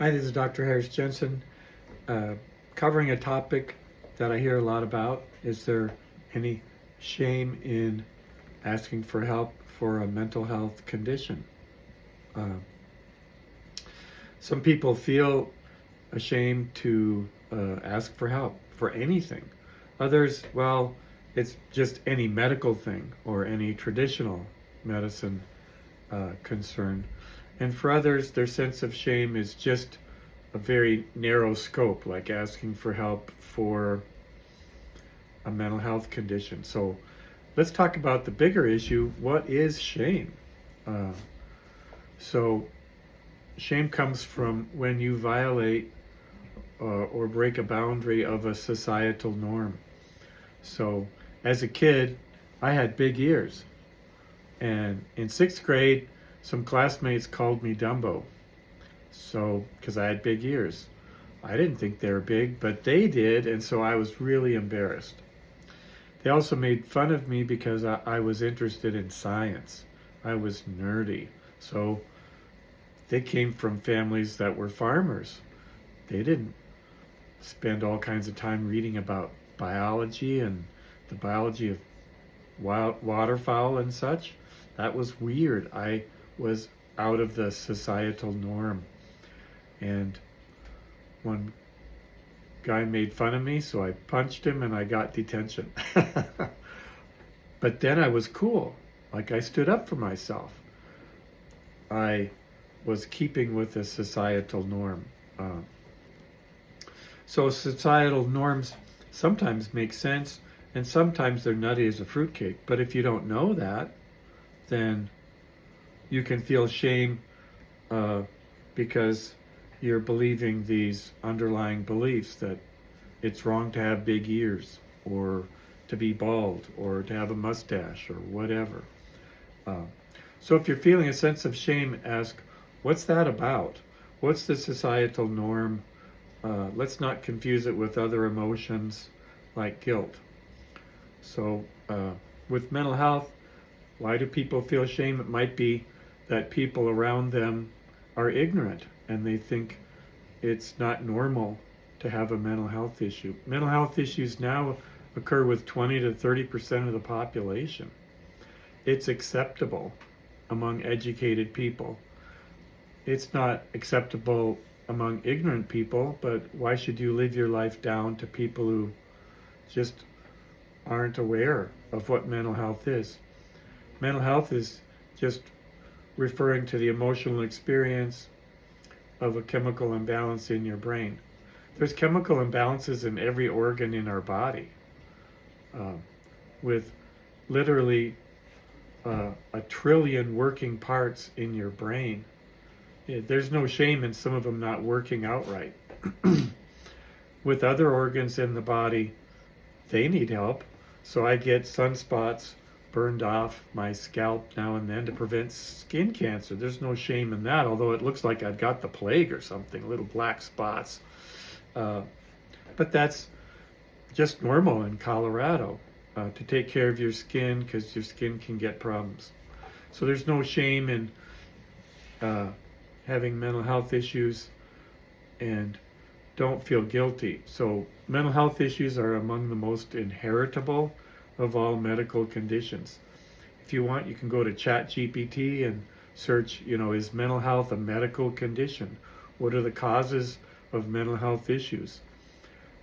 Hi, this is Dr. Harris Jensen, uh, covering a topic that I hear a lot about. Is there any shame in asking for help for a mental health condition? Uh, some people feel ashamed to ask for help for anything. Others, well, it's just any medical thing or any traditional medicine concern. And for others, their sense of shame is just a very narrow scope, like asking for help for a mental health condition. So let's talk about the bigger issue. What is shame? Uh, so shame comes from when you violate or break a boundary of a societal norm. So as a kid, I had big ears. And in sixth grade, some classmates called me Dumbo. So, because I had big ears. I didn't think they were big, but they did, and so I was really embarrassed. They also made fun of me because I was interested in science. I was nerdy. So they came from families that were farmers. They didn't spend all kinds of time reading about biology and the biology of wild waterfowl and such. That was weird. I was out of the societal norm. And one guy made fun of me, so I punched him and I got detention. But then I was cool. Like I stood up for myself. I was keeping with the societal norm. So societal norms sometimes make sense, and sometimes they're nutty as a fruitcake. But if you don't know that, then you can feel shame because you're believing these underlying beliefs that it's wrong to have big ears or to be bald or to have a mustache or whatever. Uh, so if you're feeling a sense of shame, ask, what's that about? What's the societal norm? Let's not confuse it with other emotions like guilt. So with mental health, why do people feel shame? It might be that people around them are ignorant and they think it's not normal to have a mental health issue. Mental health issues now occur with 20 to 30% of the population. It's acceptable among educated people. It's not acceptable among ignorant people, but why should you live your life down to people who just aren't aware of what mental health is? Mental health is just referring to the emotional experience of a chemical imbalance in your brain. There's chemical imbalances in every organ in our body, with literally a trillion working parts in your brain. There's no shame in some of them not working out right. With other organs in the body, they need help. So I get sunspots burned off my scalp now and then to prevent skin cancer. There's no shame in that, although it looks like I've got the plague or something, little black spots. But that's just normal in Colorado to take care of your skin because your skin can get problems. So there's no shame in having mental health issues, and don't feel guilty. So mental health issues are among the most inheritable of all medical conditions. If you want, you can go to ChatGPT and search, is mental health a medical condition? What are the causes of mental health issues?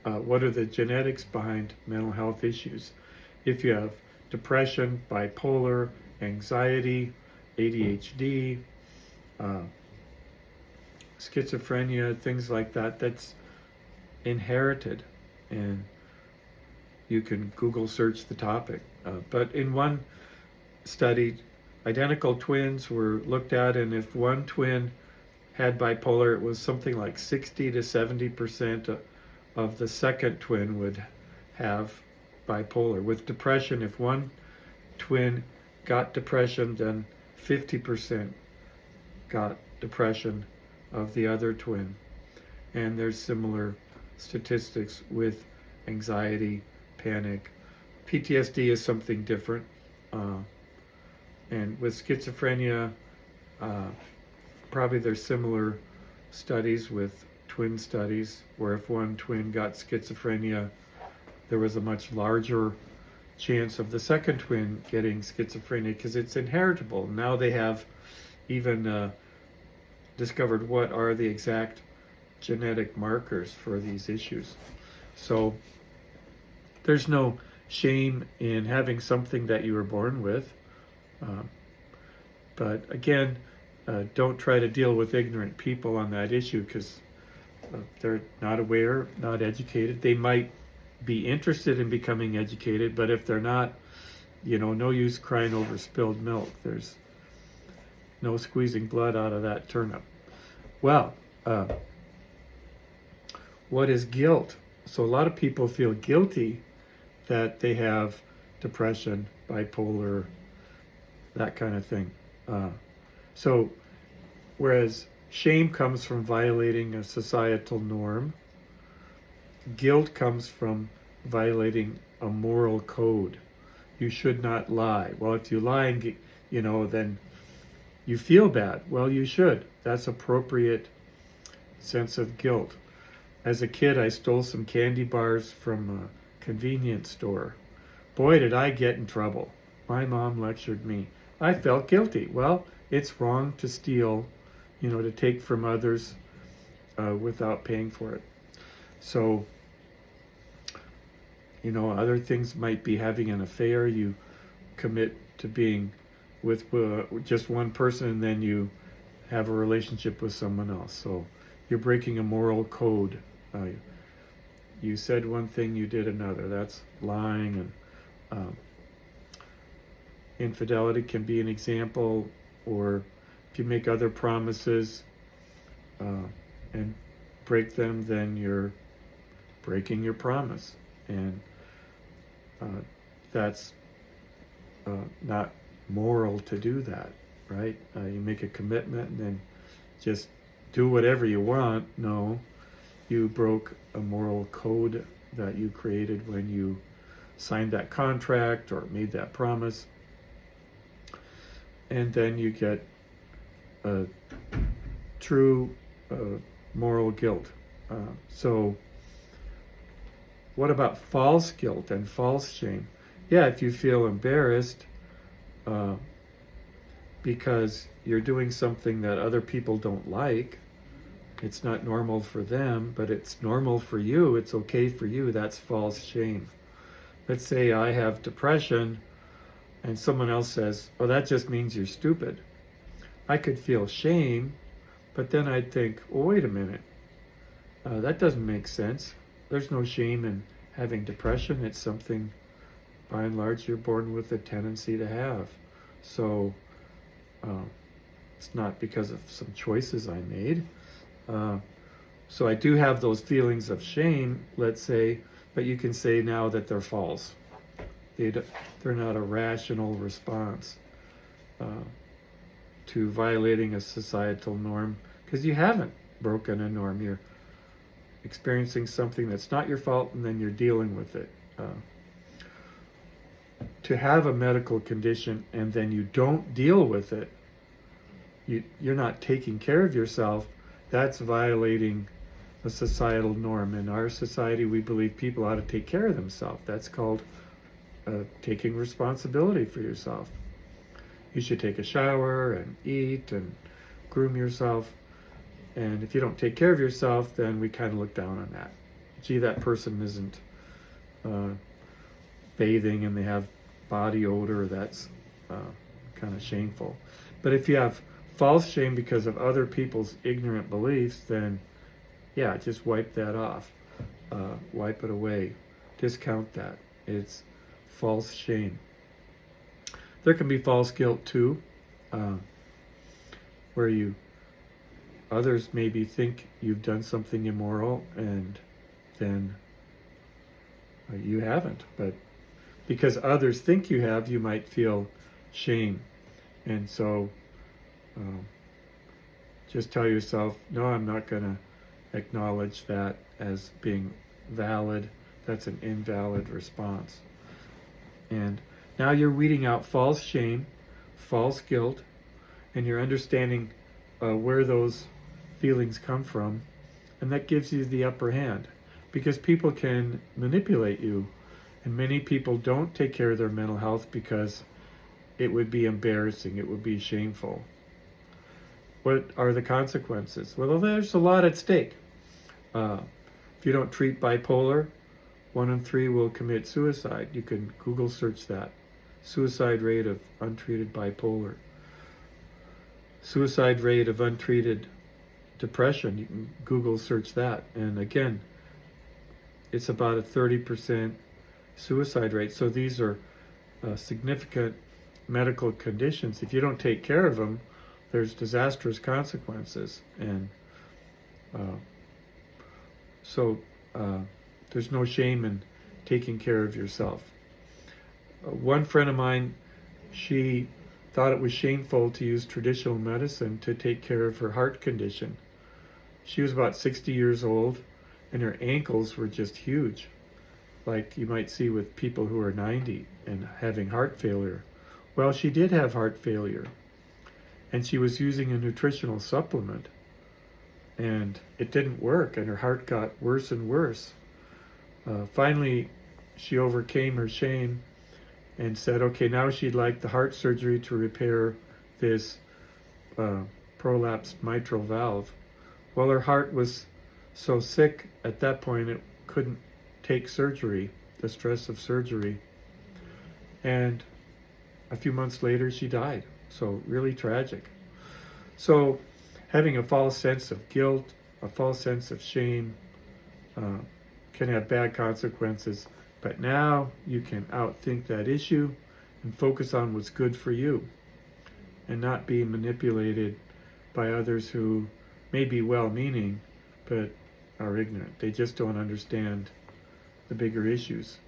What are the genetics behind mental health issues? If you have depression, bipolar, anxiety, ADHD, schizophrenia, things like that, that's inherited. And you can Google search the topic. But in one study, identical twins were looked at, and if one twin had bipolar, it was something like 60 to 70% of the second twin would have bipolar. With depression, if one twin got depression, then 50% got depression of the other twin. And there's similar statistics with anxiety, panic. PTSD is something different. And with schizophrenia, probably there's similar studies with twin studies where if one twin got schizophrenia, there was a much larger chance of the second twin getting schizophrenia because it's inheritable. Now they have even discovered what are the exact genetic markers for these issues. So there's no shame in having something that you were born with. But again, don't try to deal with ignorant people on that issue because they're not aware, not educated. They might be interested in becoming educated, but if they're not, no use crying over spilled milk. There's no squeezing blood out of that turnip. Well, what is guilt? So a lot of people feel guilty that they have depression, bipolar, that kind of thing. So whereas shame comes from violating a societal norm, guilt comes from violating a moral code. You should not lie. Well, if you lie, then you feel bad. Well, you should. That's appropriate sense of guilt. As a kid, I stole some candy bars from a convenience store. Boy, did I get in trouble. My mom lectured me. I felt guilty. Well, it's wrong to steal, to take from others without paying for it. So, other things might be having an affair. You commit to being with just one person and then you have a relationship with someone else. So you're breaking a moral code. You said one thing, you did another. That's lying. And infidelity can be an example, or if you make other promises and break them, then you're breaking your promise. And that's not moral to do that, right? You make a commitment and then just do whatever you want. No, you broke a moral code that you created when you signed that contract or made that promise. And then you get a true moral guilt. So what about false guilt and false shame? Yeah, if you feel embarrassed because you're doing something that other people don't like, it's not normal for them, but it's normal for you, it's okay for you, that's false shame. Let's say I have depression and someone else says, oh, that just means you're stupid. I could feel shame, but then I'd think, well, wait a minute, that doesn't make sense. There's no shame in having depression. It's something, by and large, you're born with a tendency to have. So it's not because of some choices I made. So I do have those feelings of shame, let's say, but you can say now that they're false. They're not a rational response to violating a societal norm, because you haven't broken a norm. You're experiencing something that's not your fault, and then you're dealing with it. To have a medical condition and then you don't deal with it, you're not taking care of yourself, that's violating a societal norm. In our society, we believe people ought to take care of themselves. That's called taking responsibility for yourself. You should take a shower and eat and groom yourself. And if you don't take care of yourself, then we kind of look down on that. Gee, that person isn't bathing and they have body odor. That's kind of shameful. But if you have false shame because of other people's ignorant beliefs, then yeah, just wipe that off. Wipe it away. Discount that. It's false shame. There can be false guilt too, where others maybe think you've done something immoral and then you haven't. But because others think you have, you might feel shame. And so just tell yourself, no, I'm not going to acknowledge that as being valid. That's an invalid response. And now you're weeding out false shame, false guilt, and you're understanding where those feelings come from, and that gives you the upper hand because people can manipulate you, and many people don't take care of their mental health because it would be embarrassing, it would be shameful. What are the consequences? Well, there's a lot at stake. If you don't treat bipolar, 1 in 3 will commit suicide. You can Google search that. Suicide rate of untreated bipolar. Suicide rate of untreated depression. You can Google search that. And again, it's about a 30% suicide rate. So these are significant medical conditions. If you don't take care of them, there's disastrous consequences. And so there's no shame in taking care of yourself. One friend of mine, she thought it was shameful to use traditional medicine to take care of her heart condition. She was about 60 years old, and her ankles were just huge, like you might see with people who are 90 and having heart failure. Well, she did have heart failure, and she was using a nutritional supplement, and it didn't work, and her heart got worse and worse. Finally, she overcame her shame and said, okay, now she'd like the heart surgery to repair this prolapsed mitral valve. Well, her heart was so sick at that point it couldn't take surgery, the stress of surgery. And a few months later, she died. So really tragic. So having a false sense of guilt, a false sense of shame can have bad consequences. But now you can outthink that issue and focus on what's good for you and not be manipulated by others who may be well-meaning but are ignorant. They just don't understand the bigger issues.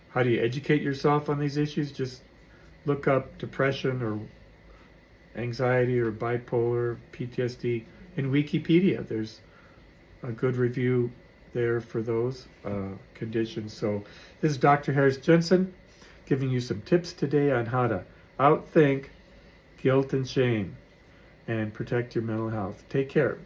How do you educate yourself on these issues? Just look up depression or anxiety or bipolar, PTSD in Wikipedia. There's a good review there for those conditions. So this is Dr. Harris Jensen giving you some tips today on how to outthink guilt and shame and protect your mental health. Take care.